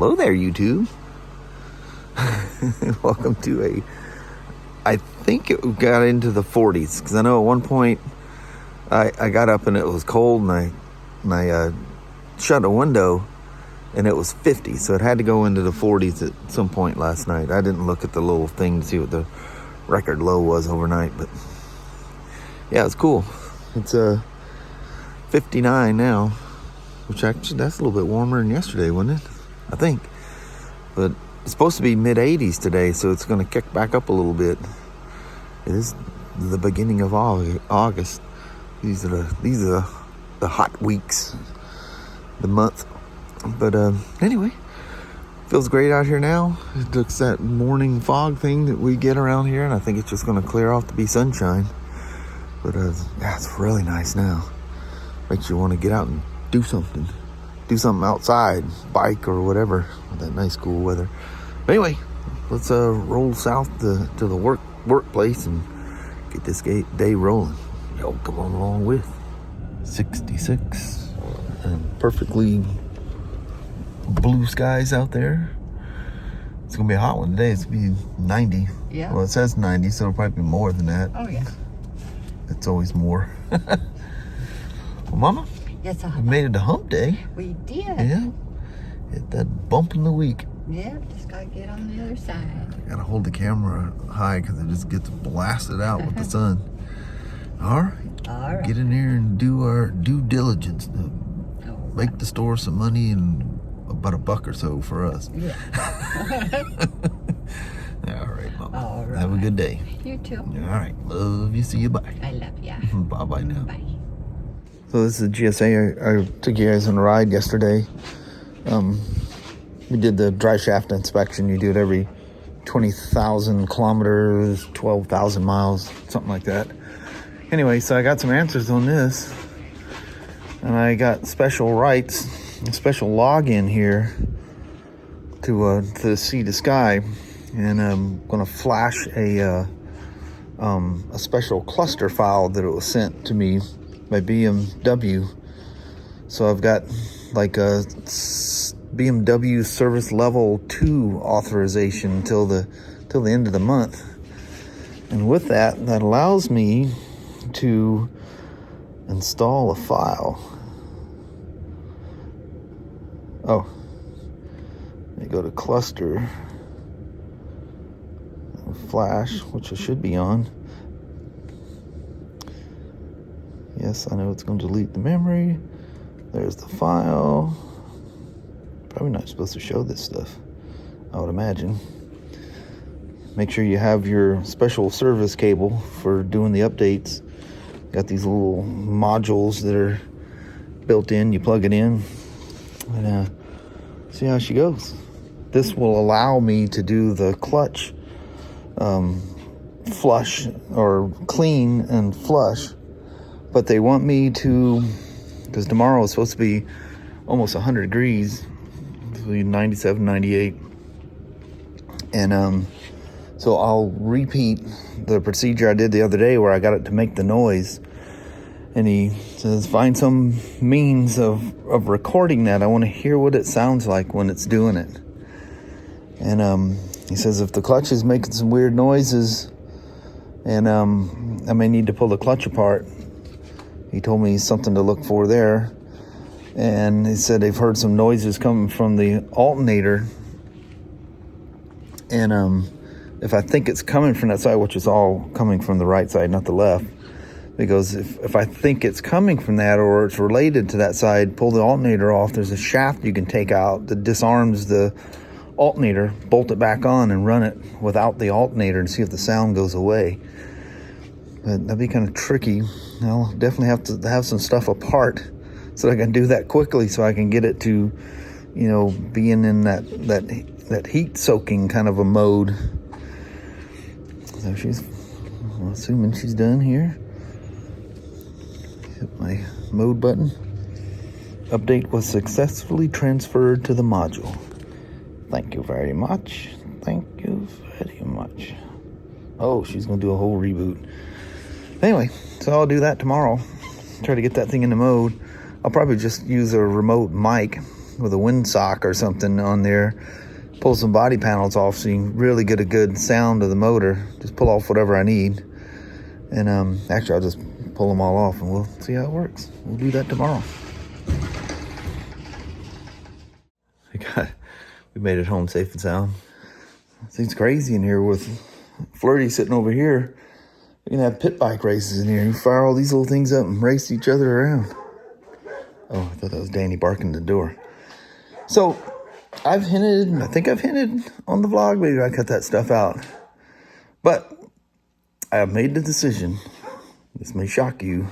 Hello there, YouTube. Welcome to I think it got into the 40s, because I know at one point I got up and it was cold, and I shut a window and it was 50, so it had to go into the 40s at some point last night. I didn't look at the little thing to see what the record low was overnight, but yeah, it's cool. It's 59 now, which actually that's a little bit warmer than yesterday, wasn't it? I think. But it's supposed to be mid 80s today, so it's going to kick back up a little bit. It is the beginning of August. These are the hot weeks, the month. But anyway, feels great out here now. It looks that morning fog thing that we get around here, and I think it's just going to clear off to be sunshine. But yeah, it's really nice now. Makes you want to get out and do something outside, bike or whatever, with that nice cool weather. But anyway, let's roll south to the workplace and get this day rolling. Y'all come on along with 66 and perfectly blue skies out there. It's gonna be a hot one today. It's gonna be 90. Yeah. Well, it says 90, so it'll probably be more than that. Oh yeah. It's always more. Well, Mama. Yes, We made it to hump day. we did. Yeah. Hit that bump in the week. Yeah, just gotta get on the other side. I gotta hold the camera high because it just gets blasted out with the sun. All right. All right. Get in there and do our due diligence to make the store some money and about $1 or so for us. Yeah. All right, Mama. All right. Have a good day. You too. All right. Love you. See you. Bye. I love ya. Bye-bye now. Bye. So this is GSA. I took you guys on a ride yesterday. We did the dry shaft inspection. You do it every 20,000 kilometers, 12,000 miles, something like that. Anyway, so I got some answers on this, and I got special rights, a special login here to see the sky, and I'm gonna flash a special cluster file that it was sent to me by BMW. So I've got like a BMW service level 2 authorization till the end of the month, and with that allows me to install a file. Oh, let me go to cluster, flash, which it should be on. Yes, I know it's going to delete the memory. There's the file. Probably not supposed to show this stuff, I would imagine. Make sure you have your special service cable for doing the updates. Got these little modules that are built in. You plug it in and see how she goes. This will allow me to do the clutch flush, or clean and flush. But they want me to, because tomorrow is supposed to be almost 100 degrees, 97, 98. And so I'll repeat the procedure I did the other day where I got it to make the noise. And he says, find some means of recording that. I want to hear what it sounds like when it's doing it. And he says if the clutch is making some weird noises, and I may need to pull the clutch apart. He told me something to look for there. And he said they've heard some noises coming from the alternator. And if I think it's coming from that side, which is all coming from the right side, not the left, because if I think it's coming from that, or it's related to that side, pull the alternator off. There's a shaft you can take out that disarms the alternator, bolt it back on, and run it without the alternator and see if the sound goes away. But that'd be kind of tricky. I'll definitely have to have some stuff apart so I can do that quickly, so I can get it to, being in that heat soaking kind of a mode. So I'm assuming she's done here. Hit my mode button. Update was successfully transferred to the module. Thank you very much. Thank you very much. Oh, she's gonna do a whole reboot. Anyway, so I'll do that tomorrow. Try to get that thing into mode. I'll probably just use a remote mic with a windsock or something on there. Pull some body panels off so you can really get a good sound of the motor. Just pull off whatever I need. And actually, I'll just pull them all off and we'll see how it works. We'll do that tomorrow. We made it home safe and sound. Things crazy in here with Flirty sitting over here. We're gonna have pit bike races in here. You fire all these little things up and race each other around. Oh, I thought that was Danny barking at the door. So I think I've hinted on the vlog. Maybe I cut that stuff out. But I have made the decision. This may shock you.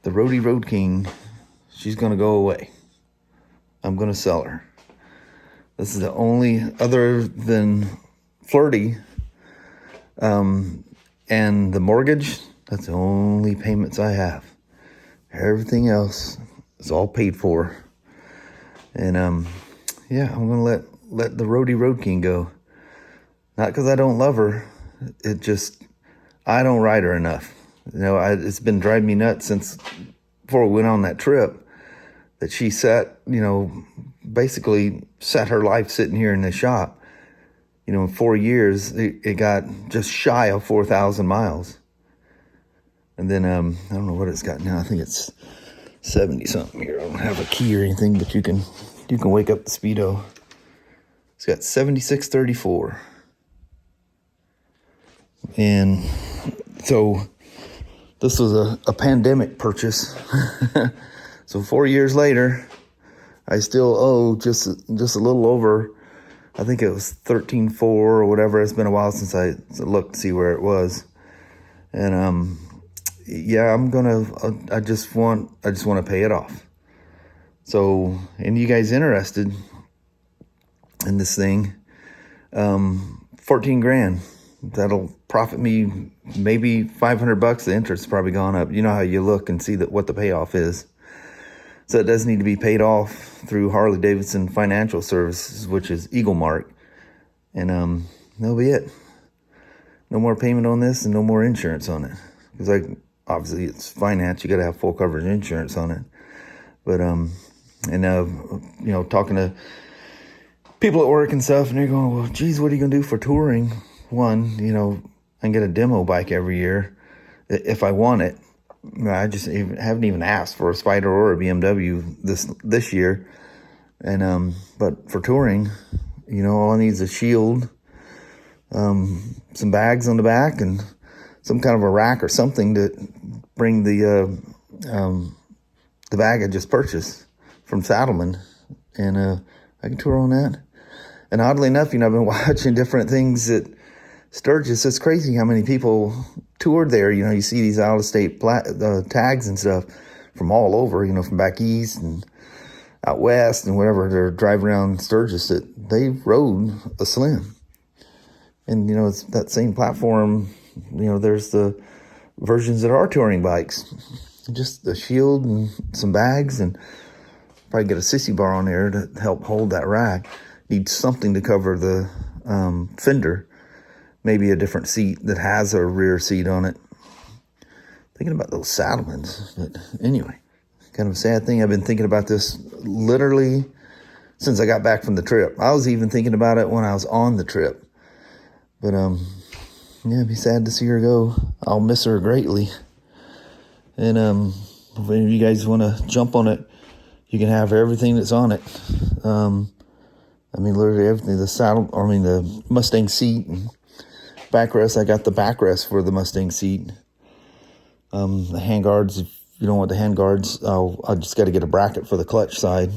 The Roadie Road King, she's gonna go away. I'm gonna sell her. This is the only, other than Flirty, and the mortgage, that's the only payments I have. Everything else is all paid for. And yeah, I'm gonna let the Roadie Road King go. Not because I don't love her. It just, I don't ride her enough. You know, it's been driving me nuts since before we went on that trip that she basically set her life sitting here in the shop. You know, in 4 years, it got just shy of 4,000 miles. And then, I don't know what it's got now. I think it's 70 something here. I don't have a key or anything, but you can wake up the speedo. It's got 7634. And so this was a pandemic purchase. So 4 years later, I still owe just a little over, I think it was 13,400 or whatever. It's been a while since I looked to see where it was. And yeah, I just want to pay it off. So, and you guys interested in this thing, 14 grand. That'll profit me maybe $500. The interest's probably gone up. You know how you look and see what the payoff is. So it does need to be paid off through Harley-Davidson Financial Services, which is Eagle Mark. And that'll be it. No more payment on this and no more insurance on it. Because obviously it's finance, you got to have full coverage insurance on it. But talking to people at work and stuff, and they're going, well, geez, what are you gonna do for touring? One, I can get a demo bike every year if I want it. I just haven't even asked for a Spyder or a BMW this year. And but for touring, all I need is a shield, some bags on the back, and some kind of a rack or something to bring the bag I just purchased from Saddleman, and I can tour on that. And oddly enough, I've been watching different things at Sturgis. It's crazy how many people toured there. You see these out-of-state tags and stuff from all over, from back east and out west and whatever. They're driving around Sturgis that they rode a Slim. And, it's that same platform. There's the versions that are touring bikes. Just a shield and some bags, and probably get a sissy bar on there to help hold that rack. Need something to cover the fender. Maybe a different seat that has a rear seat on it. Thinking about those Saddlemans. But anyway, kind of a sad thing. I've been thinking about this literally since I got back from the trip. I was even thinking about it when I was on the trip. But yeah, it'd be sad to see her go. I'll miss her greatly. And if any of you guys want to jump on it, you can have everything that's on it. Literally everything. The Mustang seat and backrest. I got the backrest for the Mustang seat. The handguards, if you don't want the handguards, I just got to get a bracket for the clutch side.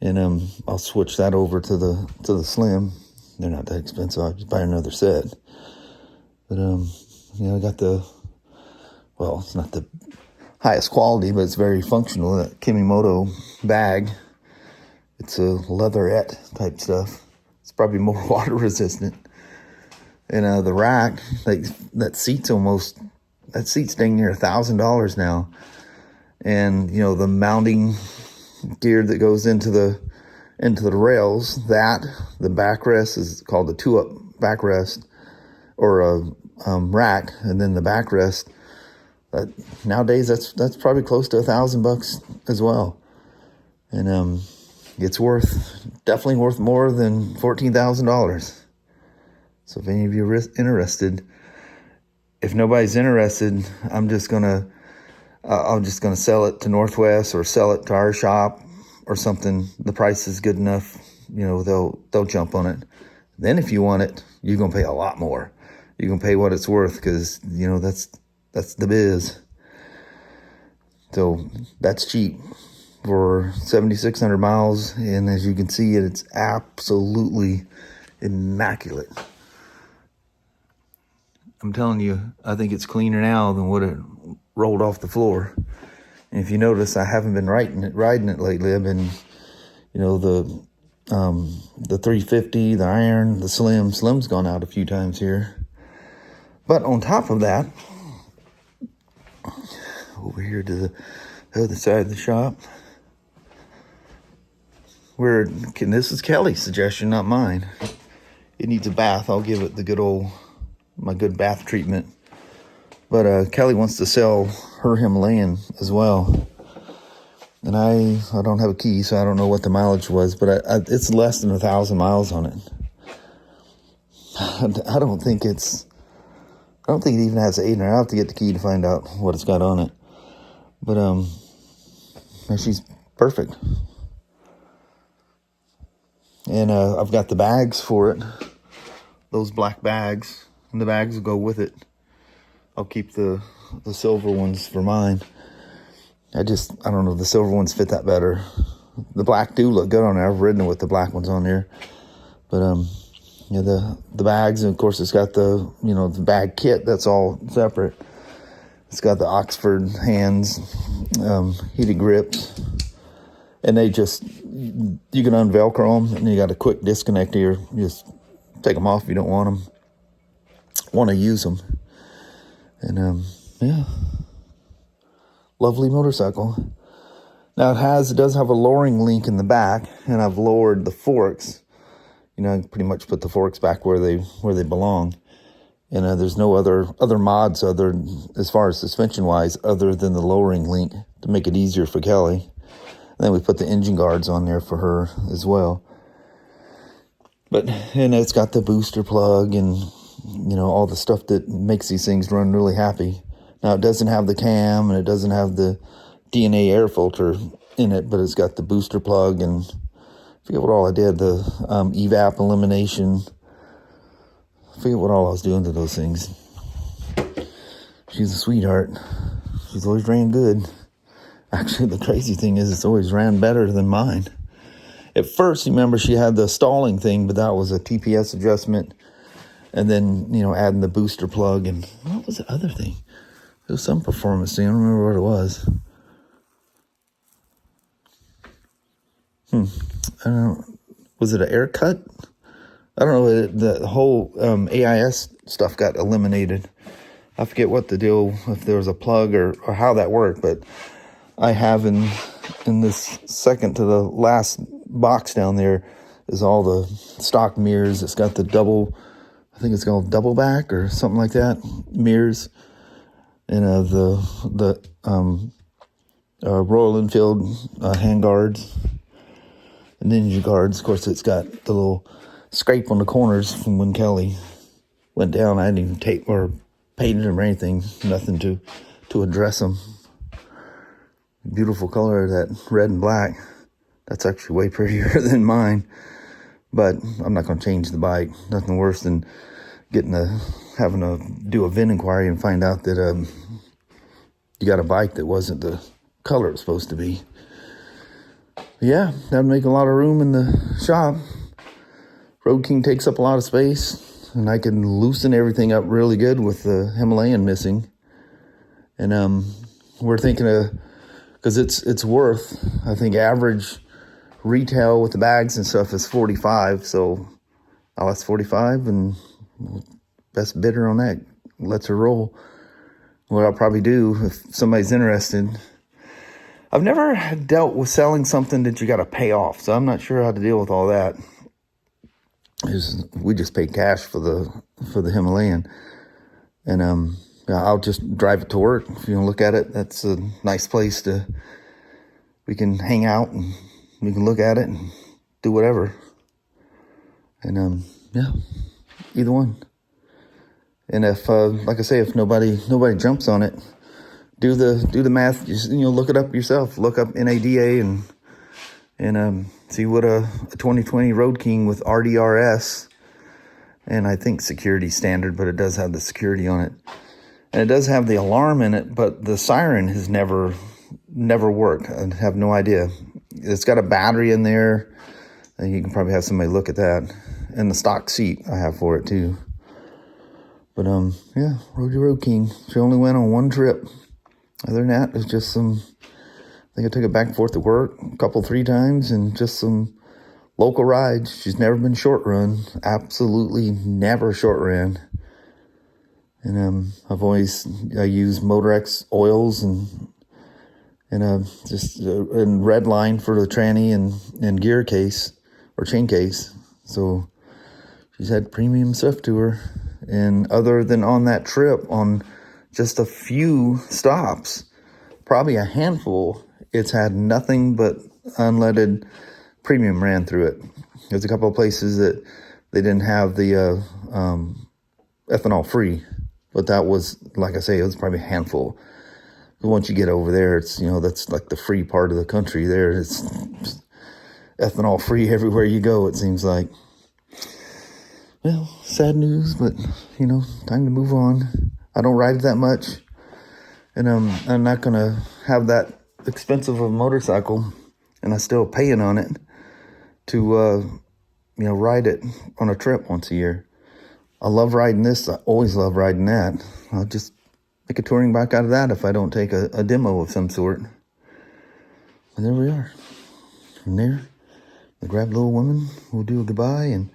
And I'll switch that over to the Slim. They're not that expensive. I'll just buy another set. But I got it's not the highest quality, but it's very functional. That Kimimoto bag. It's a leatherette type stuff. It's probably more water resistant. And the rack, that seat's dang near $1,000 now. And the mounting gear that goes into the rails, the backrest is called the 2-up backrest, or a rack, and then the backrest. Nowadays that's probably close to $1,000 as well. And it's definitely worth more than $14,000. So if any of you are interested, if nobody's interested, I'm just gonna sell it to Northwest or sell it to our shop or something. The price is good enough, they'll jump on it. Then if you want it, you're gonna pay a lot more. You're gonna pay what it's worth, because that's the biz. So that's cheap for 7,600 miles, and as you can see, it's absolutely immaculate. I'm telling you, I think it's cleaner now than what it rolled off the floor. And if you notice, I haven't been riding it lately. I've been, the 350, the iron, the slim. Slim's gone out a few times here. But on top of that, over here to the other side of the shop, this is Kelly's suggestion, not mine. It needs a bath. I'll give it my good bath treatment. But Kelly wants to sell her Himalayan as well. And I don't have a key, so I don't know what the mileage was, but it's less than 1,000 miles on it. I don't think it even has 8 in it. I'll have to get the key to find out what it's got on it. But she's perfect. And I've got the bags for it. Those black bags. And the bags will go with it. I'll keep the silver ones for mine. I don't know, the silver ones fit that better. The black do look good on there. I've ridden it with the black ones on there. But the bags, and of course it's got the the bag kit, that's all separate. It's got the Oxford hands, heated grips, and you can unvelcro them, and you got a quick disconnect here. You just take them off if you don't want to use them. And yeah, lovely motorcycle. Now it does have a lowering link in the back, and I've lowered the forks. I pretty much put the forks back where they belong. And there's no other mods as far as suspension wise, other than the lowering link to make it easier for Kelly. And then we put the engine guards on there for her as well. And it's got the booster plug and all the stuff that makes these things run really happy. Now it doesn't have the cam, and it doesn't have the DNA air filter in it, but it's got the booster plug, and I forget what all I did, the evap elimination. I forget what all I was doing to those things. She's a sweetheart. She's always ran good. Actually, the crazy thing is it's always ran better than mine. At first, remember, she had the stalling thing, but that was a TPS adjustment. And then, adding the booster plug, and what was the other thing? It was some performance thing. I don't remember what it was. I don't know. Was it an air cut? I don't know. The whole AIS stuff got eliminated. I forget what the deal, if there was a plug or how that worked, but I have in this second to the last box down there is all the stock mirrors. It's got the I think it's called double back or something like that, mirrors. And the Royal Enfield hand guards and ninja guards. Of course, it's got the little scrape on the corners from when Kelly went down. I didn't even tape or painted them or anything, nothing to address them. Beautiful color, that red and black. That's actually way prettier than mine. But I'm not going to change the bike. Nothing worse than having to do a VIN inquiry and find out that you got a bike that wasn't the color it was supposed to be. Yeah, that'd make a lot of room in the shop. Road King takes up a lot of space, and I can loosen everything up really good with the Himalayan missing. And we're thinking because it's worth, I think, average retail with the bags and stuff is $45, so I'll ask $45, and best bidder on that lets her roll. What I'll probably do, if somebody's interested, I've never dealt with selling something that you got to pay off, so I'm not sure how to deal with all that. We just paid cash for the Himalayan, and I'll just drive it to work. If you want to look at it, that's a nice place we can hang out and we can look at it and do whatever. And yeah, either one. And if like I say, if nobody jumps on it, do the math. Just, look it up yourself. Look up NADA and see what a 2020 Road King with RDRS, and I think security standard, but it does have the security on it, and it does have the alarm in it, but the siren has never worked. I have no idea. It's got a battery in there, and you can probably have somebody look at that, and the stock seat I have for it too. But yeah, Roadie Road King. She only went on one trip. Other than that, it was just some, I think I took it back and forth to work a couple, 3 times, and just some local rides. She's never been short run. Absolutely never short ran. And I use Motorex oils and just and red line for the tranny and gear case or chain case. So she's had premium stuff to her. And other than on that trip, on just a few stops, probably a handful, it's had nothing but unleaded premium ran through it. There's a couple of places that they didn't have the ethanol free, but that was, like I say, it was probably a handful. But once you get over there, it's, that's like the free part of the country there. It's ethanol free everywhere you go, it seems like. Well, sad news, but, time to move on. I don't ride it that much, and I'm not going to have that expensive of a motorcycle, and I'm still paying on it to, ride it on a trip once a year. I love riding this. I always love riding that. I'll just make a touring bike out of that if I don't take a demo of some sort. And there we are. From there, we'll grab the little woman, we'll do a goodbye, and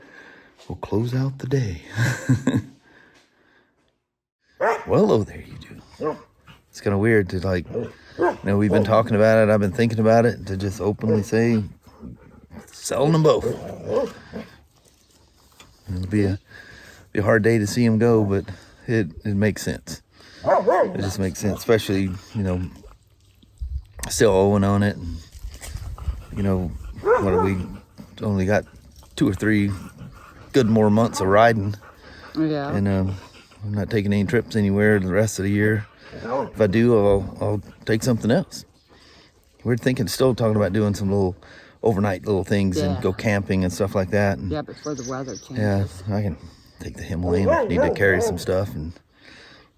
we'll close out the day. Well, hello there, you two. It's kind of weird to we've been talking about it. I've been thinking about it, to just openly say, selling them both. It'll be a hard day to see them go, but it makes sense. It just makes sense, especially, still owing on it. And, what we only got 2 or 3 good more months of riding. Yeah. And I'm not taking any trips anywhere the rest of the year. If I do, I'll take something else. We're still talking about doing some little overnight little things and go camping and stuff like that. And, before the weather changes. Yeah, I can take the Himalayan if I need to carry some stuff,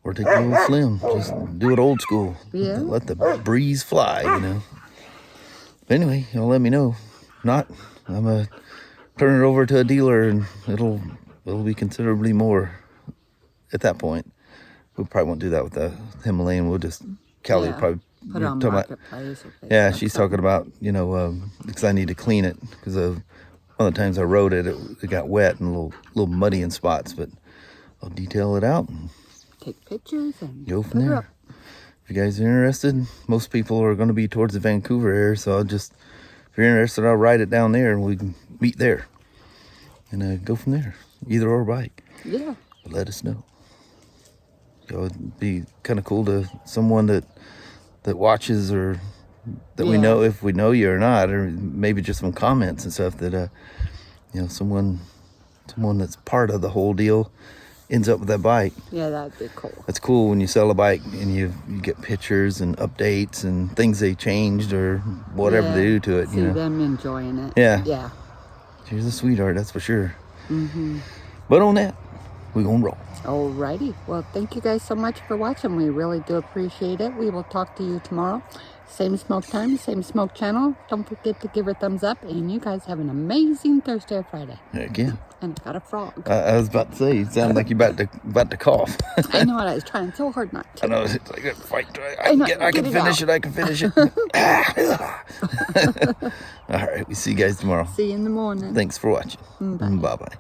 or take the little Slim. Just do it old school. Yeah. Let the breeze fly, But anyway, y'all let me know. If not, I'm going to turn it over to a dealer, and it'll be considerably more at that point. We probably won't do that with the Himalayan. We'll just, Kelly will probably put on Marketplace. Yeah, she's talking about, because I need to clean it, because one of the times I rode it, it got wet and a little muddy in spots, but I'll detail it out and take pictures and go from there. If you guys are interested, most people are going to be towards the Vancouver area, so if you're interested, I'll ride it down there and we can meet there and go from there, either or bike. Yeah. But let us know. So it'd be kind of cool to someone that watches, or that we know, if we know you or not, or maybe just some comments and stuff that someone that's part of the whole deal ends up with that bike. Yeah, that'd be cool. That's cool when you sell a bike and you get pictures and updates and things they changed or whatever they do to it. See them enjoying it. Yeah. She's a sweetheart, that's for sure. Mm-hmm. But on that, we're gonna roll. Alrighty. Well, thank you guys so much for watching. We really do appreciate it. We will talk to you tomorrow. Same smoke time, same smoke channel. Don't forget to give her a thumbs up. And you guys have an amazing Thursday or Friday. Again. And I got a frog. I was about to say, you sound like you're about to cough. I know what I was trying so hard not to. I know, it's like a fight. I can finish it. All right, we see you guys tomorrow. See you in the morning. Thanks for watching. Bye. Bye-bye.